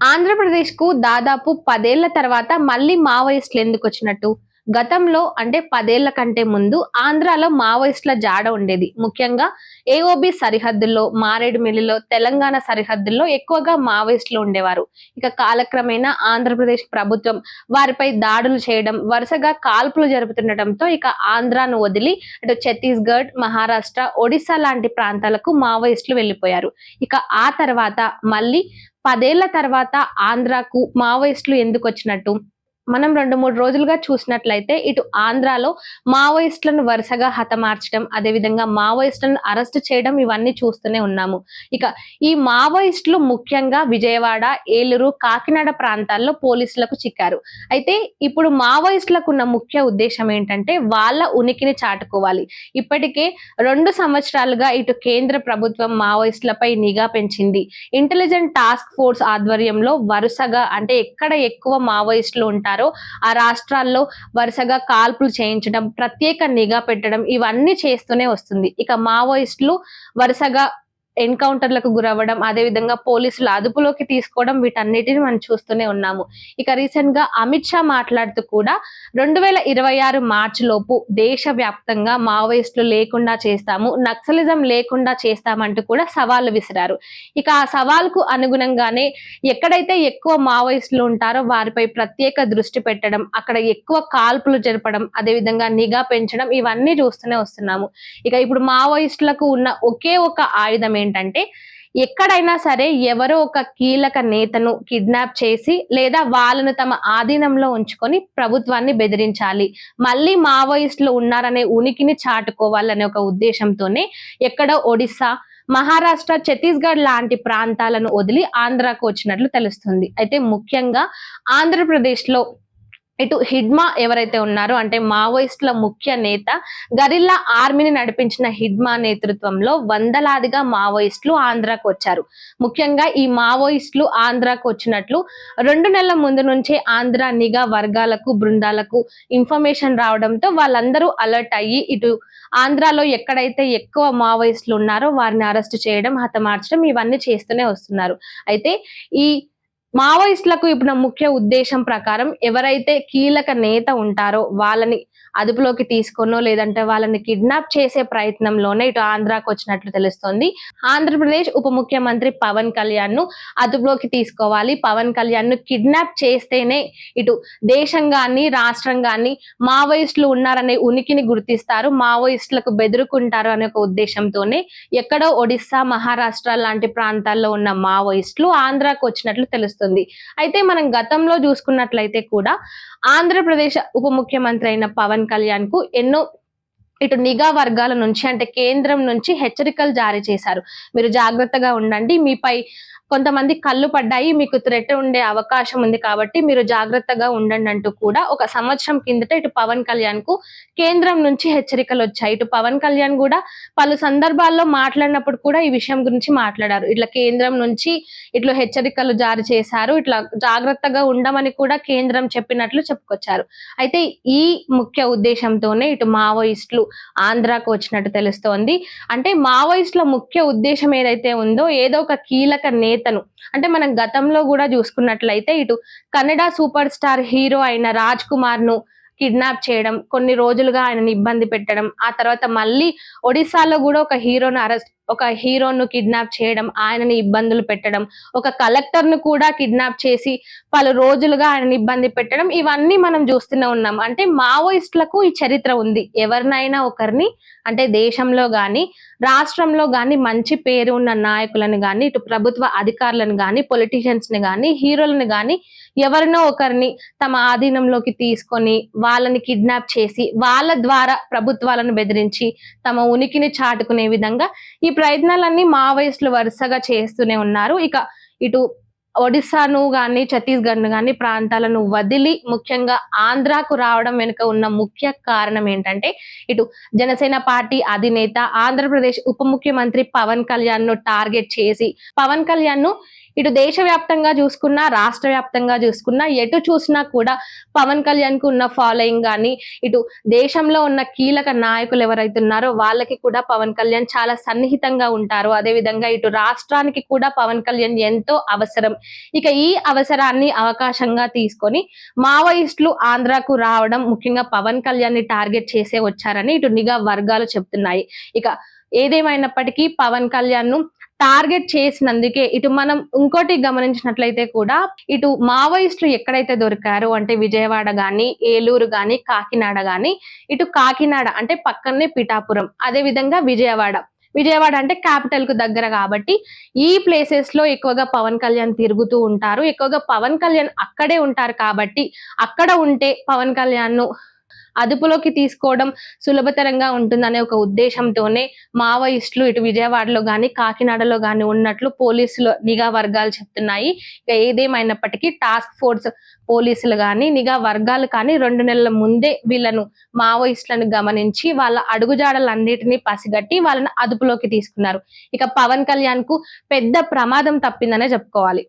ఆంధ్రప్రదేశ్‌కు దాదాపు 10 ఏళ్ల తర్వాత మళ్ళీ మావోయిస్టులు ఎందుకొచ్చినట్టు? గతంలో అంటే 10 ఏళ్ల కంటే ముందు ఆంధ్రాలో మావోయిస్టుల జాడ ఉండేది. ముఖ్యంగా ఏఓబీ సరిహద్దుల్లో, మారేడుమిల్లిలో, తెలంగాణ సరిహద్దుల్లో ఎక్కువగా మావోయిస్టులు ఉండేవారు. ఇక కాలక్రమేణా ఆంధ్రప్రదేశ్ ప్రభుత్వం వారిపై దాడులు చేయడం, వరుసగా కాల్పులు జరుపుతుండటంతో ఇక ఆంధ్రాను వదిలి అటు ఛత్తీస్‌గఢ్, మహారాష్ట్ర, ఒడిశా లాంటి ప్రాంతాలకు మావోయిస్టులు వెళ్లిపోయారు. ఇక ఆ తర్వాత మళ్ళీ 10 ఏళ్ల తర్వాత ఆంధ్రాకు మావోయిస్టులు ఎందుకొచ్చినట్టు? మనం 2, 3 రోజులుగా చూసినట్లయితే ఇటు ఆంధ్రాలో మావోయిస్టులను వరుసగా హతమార్చడం, అదేవిధంగా మావోయిస్టులను అరెస్ట్ చేయడం ఇవన్నీ చూస్తూనే ఉన్నాము. ఇక ఈ మావోయిస్టులు ముఖ్యంగా విజయవాడ, ఏలూరు, కాకినాడ ప్రాంతాల్లో పోలీసులకు చిక్కారు. అయితే ఇప్పుడు మావోయిస్టులకున్న ముఖ్య ఉద్దేశం ఏంటంటే వాళ్ళ ఉనికిని చాటుకోవాలి. ఇప్పటికే 2 సంవత్సరాలుగా ఇటు కేంద్ర ప్రభుత్వం మావోయిస్టులపై నిఘా పెంచింది. ఇంటెలిజెంట్ టాస్క్ ఫోర్స్ ఆధ్వర్యంలో వరుసగా అంటే ఎక్కడ ఎక్కువ మావోయిస్టులు ఉంటారో ఆ రాష్ట్రాల్లో వరుసగా కాల్పులు చేయించడం, ప్రత్యేక నిఘా పెట్టడం ఇవన్నీ చేస్తూనే వస్తుంది. ఇక మావోయిస్టులు వరుసగా ఎన్‌కౌంటర్‌లకు గురవ్వడం, అదేవిధంగా పోలీసుల అదుపులోకి తీసుకోవడం వీటన్నిటిని మనం చూస్తూనే ఉన్నాము. ఇక రీసెంట్‌గా అమిత్ షా మాట్లాడుతూ కూడా 2026 మార్చి లోపు దేశవ్యాప్తంగా మావోయిస్టులు లేకుండా చేస్తాము, నక్సలిజం లేకుండా చేస్తామంటూ కూడా సవాళ్లు విసిరారు. ఇక ఆ సవాల్‌కు అనుగుణంగానే ఎక్కడైతే ఎక్కువ మావోయిస్టులు ఉంటారో వారిపై ప్రత్యేక దృష్టి పెట్టడం, అక్కడ ఎక్కువ కాల్పులు జరపడం, అదేవిధంగా నిఘా పెంచడం ఇవన్నీ చూస్తూనే వస్తున్నాము. ఇక ఇప్పుడు మావోయిస్టులకు ఉన్న ఒకే ఒక ఆయుధం ఏంటంటే ఎక్కడైనా సరే ఎవరో ఒక కీలక నేతను కిడ్నాప్ చేసి లేదా వాళ్ళను తమ ఆధీనంలో ఉంచుకొని ప్రభుత్వాన్ని బెదిరించాలి. మళ్ళీ మావోయిస్టులు ఉన్నారనే ఉనికిని చాటుకోవాలనే ఒక ఉద్దేశంతోనే ఎక్కడో ఒడిస్సా, మహారాష్ట్ర, ఛత్తీస్‌గఢ్ లాంటి ప్రాంతాలను వదిలి ఆంధ్రాకు వచ్చినట్లు తెలుస్తుంది. అయితే ముఖ్యంగా ఆంధ్రప్రదేశ్‌లో ఇటు హిడ్మా ఎవరైతే ఉన్నారో అంటే మావోయిస్టుల ముఖ్య నేత గరిల్లా ఆర్మీని నడిపించిన హిడ్మా నేతృత్వంలో వందలాదిగా మావోయిస్టులు ఆంధ్రాకు వచ్చారు. ముఖ్యంగా ఈ మావోయిస్టులు ఆంధ్రాకు వచ్చినట్లు 2 నెలల ముందు నుంచే ఆంధ్ర నిఘా వర్గాలకు, బృందాలకు ఇన్ఫర్మేషన్ రావడంతో వాళ్ళందరూ అలర్ట్ అయ్యి ఇటు ఆంధ్రాలో ఎక్కడైతే ఎక్కువ మావోయిస్టులు ఉన్నారో వారిని అరెస్ట్ చేయడం, హతమార్చడం ఇవన్నీ చేస్తూనే వస్తున్నారు. అయితే ఈ మావోయిస్టులకు ఇప్పుడు ముఖ్య ఉద్దేశం ప్రకారం ఎవరైతే కీలక నేత ఉంటారో వాళ్ళని అదుపులోకి తీసుకోనో లేదంటే వాళ్ళని కిడ్నాప్ చేసే ప్రయత్నంలోనే ఇటు ఆంధ్రాకు వచ్చినట్లు తెలుస్తోంది. ఆంధ్రప్రదేశ్ ఉప ముఖ్యమంత్రి పవన్ కళ్యాణ్ ను అదుపులోకి తీసుకోవాలి. పవన్ కళ్యాణ్ ను కిడ్నాప్ చేస్తేనే ఇటు దేశం గాని, రాష్ట్రం గాని మావోయిస్టులు ఉన్నారనే ఉనికిని గుర్తిస్తారు, మావోయిస్టులకు బెదురుకుంటారు అనే ఒక ఉద్దేశంతోనే ఎక్కడో ఒడిస్సా, మహారాష్ట్ర లాంటి ప్రాంతాల్లో ఉన్న మావోయిస్టులు ఆంధ్రాకు వచ్చినట్లు తెలుస్తుంది. అయితే మనం గతంలో చూసుకున్నట్లయితే కూడా ఆంధ్రప్రదేశ్ ఉప ముఖ్యమంత్రి అయిన పవన్ కళ్యాణ్ కు ఎన్నో ఇటు నిఘా వర్గాల నుంచి అంటే కేంద్రం నుంచి హెచ్చరికలు జారీ చేశారు. మీరు జాగ్రత్తగా ఉండండి, మీపై కొంతమంది కళ్ళు పడ్డాయి, మీకు థ్రెట్ ఉండే అవకాశం ఉంది కాబట్టి మీరు జాగ్రత్తగా ఉండండి అంటూ కూడా ఒక సంవత్సరం కిందట ఇటు పవన్ కళ్యాణ్ కు కేంద్రం నుంచి హెచ్చరికలు వచ్చాయి. ఇటు పవన్ కళ్యాణ్ కూడా పలు సందర్భాల్లో మాట్లాడినప్పుడు కూడా ఈ విషయం గురించి మాట్లాడారు. ఇట్లా కేంద్రం నుంచి ఇట్లా హెచ్చరికలు జారీ చేశారు, ఇట్లా జాగ్రత్తగా ఉండమని కూడా కేంద్రం చెప్పినట్లు చెప్పుకొచ్చారు. అయితే ఈ ముఖ్య ఉద్దేశంతోనే ఇటు మావోయిస్టులు ఆంధ్రాకు వచ్చినట్టు తెలుస్తోంది. అంటే మావోయిస్టుల ముఖ్య ఉద్దేశం ఏదైతే ఉందో ఏదో ఒక కీలక నేతను అంటే మనం గతంలో కూడా చూసుకున్నట్లయితే ఇటు కన్నడ సూపర్ స్టార్ హీరో అయిన రాజ్ కుమార్ ను కిడ్నాప్ చేయడం, కొన్ని రోజులుగా ఆయనని ఇబ్బంది పెట్టడం, ఆ తర్వాత మళ్ళీ ఒడిశాలో కూడా ఒక హీరోను కిడ్నాప్ చేయడం, ఆయనని ఇబ్బందులు పెట్టడం, ఒక కలెక్టర్ ను కూడా కిడ్నాప్ చేసి పలు రోజులుగా ఆయనని ఇబ్బంది పెట్టడం ఇవన్నీ మనం చూస్తూనే ఉన్నాం. అంటే మావోయిస్టులకు ఈ చరిత్ర ఉంది. ఎవరినైనా ఒకరిని అంటే దేశంలో గాని, రాష్ట్రంలో గాని మంచి పేరు ఉన్న నాయకులను గాని, ఇటు ప్రభుత్వ అధికారులను గాని, పొలిటీషియన్స్ ని గాని, హీరోలను గాని ఎవరినో ఒకరిని తమ ఆధీనంలోకి తీసుకొని వాళ్ళని కిడ్నాప్ చేసి వాళ్ళ ద్వారా ప్రభుత్వాలను బెదిరించి తమ ఉనికిని చాటుకునే విధంగా ఈ ప్రయత్నాలన్నీ మావోయిస్టులు వరుసగా చేస్తూనే ఉన్నారు. ఇక ఇటు ఒడిశాను గాని, ఛత్తీస్‌గఢ్‌ను గాని ప్రాంతాలను వదిలి ముఖ్యంగా ఆంధ్రాకు రావడం వెనుక ఉన్న ముఖ్య కారణం ఏంటంటే ఇటు జనసేన పార్టీ అధినేత ఆంధ్రప్రదేశ్ ఉప ముఖ్యమంత్రి పవన్ కళ్యాణ్ ను టార్గెట్ చేసి పవన్ కళ్యాణ్ ను ఇటు దేశవ్యాప్తంగా చూసుకున్నా, రాష్ట్ర వ్యాప్తంగా చూసుకున్నా ఎటు చూసినా కూడా పవన్ కళ్యాణ్ కు ఉన్న ఫాలోయింగ్ గాని, ఇటు దేశంలో ఉన్న కీలక నాయకులు ఎవరైతే ఉన్నారో వాళ్ళకి కూడా పవన్ కళ్యాణ్ చాలా సన్నిహితంగా ఉంటారు. అదే విధంగా ఇటు రాష్ట్రానికి కూడా పవన్ కళ్యాణ్ ఎంతో అవసరం. ఇక ఈ అవసరాన్ని అవకాశంగా తీసుకొని మావోయిస్టులు ఆంధ్రాకు రావడం ముఖ్యంగా పవన్ కళ్యాణ్ ని టార్గెట్ చేసే వచ్చారని ఇటు నిఘా వర్గాలు చెప్తున్నాయి. ఇక ఏదేమైనప్పటికీ పవన్ కళ్యాణ్ ను టార్గెట్ చేసినందుకే ఇటు మనం ఇంకోటి గమనించినట్లయితే కూడా ఇటు మావోయిస్టులు ఎక్కడైతే దొరికారో అంటే విజయవాడ గాని, ఏలూరు గాని, కాకినాడ గాని, ఇటు కాకినాడ అంటే పక్కనే పిఠాపురం, అదే విధంగా విజయవాడ అంటే క్యాపిటల్ కు దగ్గర కాబట్టి ఈ ప్లేసెస్ లో ఎక్కువగా పవన్ కళ్యాణ్ తిరుగుతూ ఉంటారు. ఎక్కువగా పవన్ కళ్యాణ్ అక్కడే ఉంటారు కాబట్టి అక్కడ ఉంటే పవన్ కళ్యాణ్ ను అదుపులోకి తీసుకోవడం సులభతరంగా ఉంటుందనే ఒక ఉద్దేశంతోనే మావోయిస్టులు ఇటు విజయవాడలో గాని, కాకినాడలో గాని ఉన్నట్లు పోలీసులు నిఘా వర్గాలు చెప్తున్నాయి. ఇక ఏదేమైనప్పటికీ టాస్క్ ఫోర్స్ పోలీసులు గాని, నిఘా వర్గాలు కానీ 2 నెలల ముందే వీళ్ళను మావోయిస్టులను గమనించి వాళ్ళ అడుగుజాడలన్నిటినీ పసిగట్టి వాళ్ళని అదుపులోకి తీసుకున్నారు. ఇక పవన్ కళ్యాణ్ కు పెద్ద ప్రమాదం తప్పిందనే చెప్పుకోవాలి.